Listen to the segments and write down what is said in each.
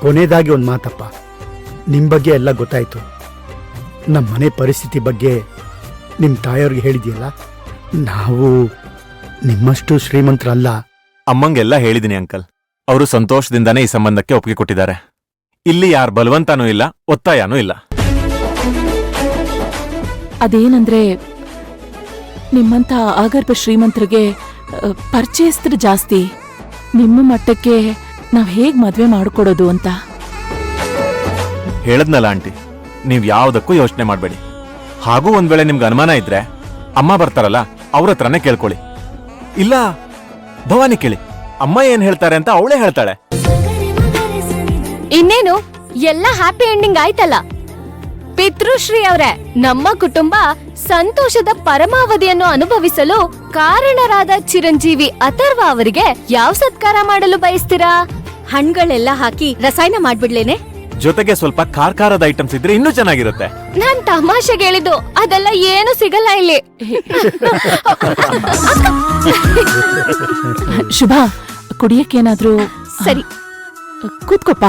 ಕೊನೆಯದಾಗಿ ಒಂದು ಮಾತಪ್ಪ, ನಿಮ್ಮ ಬಗ್ಗೆ ಎಲ್ಲ ಗೊತ್ತಾಯ್ತು. ನಮ್ಮ ಮನೆ ಪರಿಸ್ಥಿತಿ ಬಗ್ಗೆ ನಿಮ್ಮ ತಾಯಿಯವ್ರಿಗೆ ಹೇಳಿದೆಯಲ್ಲ, ನಾವು ನಿಮ್ಮಷ್ಟು ಶ್ರೀಮಂತರಲ್ಲ. ಅಮ್ಮಂಗೆಲ್ಲ ಹೇಳಿದೀನಿ ಅಂಕಲ್. ಅವರು ಸಂತೋಷದಿಂದಾನೇ ಈ ಸಂಬಂಧಕ್ಕೆ ಒಪ್ಪಿಗೆ ಕೊಟ್ಟಿದ್ದಾರೆ. ಇಲ್ಲಿ ಯಾರ ಬಲವಂತನೂ ಇಲ್ಲ, ಒತ್ತಾಯನೂ ಇಲ್ಲ. ಅದೇನಂದ್ರೆ ನಿಮ್ಮಂತ ಆಗರ್ಭ ಶ್ರೀಮಂತರಿಗೆ ಪರಿಚಯಸ್ಥರು ಜಾಸ್ತಿ. ನಿಮ್ಮ ಮಟ್ಟಕ್ಕೆ ನಾವ್ ಹೇಗ್ ಮದ್ವೆ ಮಾಡ್ಕೊಡೋದು ಅಂತ. ಹೇಳದ್ನಲ್ಲ ಆಂಟಿ, ನೀವ್ ಯಾವ್ದಕ್ಕೂ ಯೋಚನೆ ಮಾಡ್ಬೇಡಿ. ಹಾಗೂ ಒಂದ್ ವೇಳೆ ನಿಮ್ಗೆ ಅನುಮಾನ ಇದ್ರೆ ಅಮ್ಮ ಬರ್ತಾರಲ್ಲ, ಅವ್ರ ಹತ್ರನೇ ಕೇಳ್ಕೊಳ್ಳಿ. ಇಲ್ಲ ಭವಾನಿ ಕೇಳಿ, ಅಮ್ಮ ಏನ್ ಹೇಳ್ತಾರೆ ಅಂತ ಅವಳೇ ಹೇಳ್ತಾಳೆ. ಇನ್ನೇನು ಎಲ್ಲ ಹ್ಯಾಪಿ ಎಂಡಿಂಗ್ ಆಯ್ತಲ್ಲ. ಪಿತೃಶ್ರೀ ಅವ್ರೆ, ನಮ್ಮ ಕುಟುಂಬ ಸಂತೋಷದ ಪರಮಾವಧಿಯನ್ನು ಅನುಭವಿಸಲು ಕಾರಣರಾದ ಚಿರಂಜೀವಿ ಅಥರ್ವ ಅವರಿಗೆ ಯಾವ ಸತ್ಕಾರ ಮಾಡಲು ಬಯಸ್ತೀರಾ? ಹಣ್ಗಳೆಲ್ಲ ಹಾಕಿ ರಸಾಯನ ಮಾಡ್ಬಿಡ್ಲೇನೆ? ಜೊತೆಗೆ ಸ್ವಲ್ಪ ಖಾರದ ಐಟಮ್ಸ್ ಇದ್ರೆ ಇನ್ನೂ ಚೆನ್ನಾಗಿರುತ್ತೆ. ನಾನ್ ತಮಾಷೆಗೆ ಹೇಳಿದ್ದು, ಅದೆಲ್ಲ ಏನು ಸಿಗಲ್ಲ ಇಲ್ಲಿ. ಶುಭ, ಕುಡಿಯಕ್ಕೇನಾದ್ರೂ? ಸರಿ, ಕೂತ್ಕೊಪ್ಪ.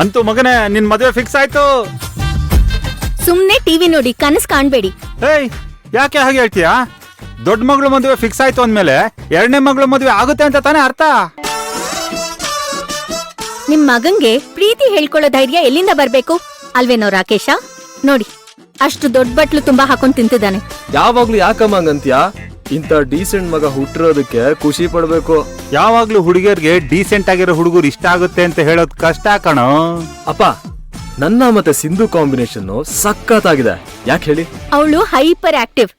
ಅಂತೂ ಮಗನೇ, ನಿನ್ ಮದುವೆ ಫಿಕ್ಸ್ ಆಯ್ತು. ಸುಮ್ನೆ ಟಿವಿ ನೋಡಿ ಕನಸು ಕಾಣ್ಬೇಡಿ. ಏಯ್, ಯಾಕೆ ಹಾಗೆ ಹೇಳ್ತೀಯಾ? ದೊಡ್ಡ ಮಗಳು ಮದುವೆ ಫಿಕ್ಸ್ ಆಯ್ತು ಅಂದ್ಮೇಲೆ ಎರಡನೇ ಮಗಳು ಮದುವೆ ಆಗುತ್ತೆ ಅಂತ ತಾನೇ ಅರ್ಥ. ನಿಮ್ ಮಗಂಗೆ ಪ್ರೀತಿ ಹೇಳ್ಕೊಳ್ಳೋ ಧೈರ್ಯ ಎಲ್ಲಿಂದ ಬರ್ಬೇಕು ಅಲ್ವೇನೋ ರಾಕೇಶ? ನೋಡಿ, ಅಷ್ಟು ದೊಡ್ಡ ಬಟ್ಲು ತುಂಬಾ ಹಾಕೊಂಡ್ ತಿಂತಿದ್ದಾನೆ. ಯಾವಾಗ್ಲೂ ಯಾಕಮ್ಮ ಹಂಗಂತ್ಯಾ? ಇಂಥ ಡೀಸೆಂಟ್ ಮಗ ಹುಟ್ಟಿರೋದಕ್ಕೆ ಖುಷಿ ಪಡ್ಬೇಕು. ಯಾವಾಗ್ಲೂ ಹುಡುಗಿಯರ್ಗೆ ಡೀಸೆಂಟ್ ಆಗಿರೋ ಹುಡುಗರು ಇಷ್ಟ ಆಗುತ್ತೆ ಅಂತ ಹೇಳೋದ್ ಕಷ್ಟ ಕಣೋ. ಅಪ್ಪ, ನನ್ನ ಮತ್ತೆ ಸಿಂಧು ಕಾಂಬಿನೇಷನ್ ಸಖತ್ತಾಗಿದೆ. ಯಾಕೆ ಹೇಳಿ? ಅವಳು ಹೈಪರ್ ಆಕ್ಟಿವ್,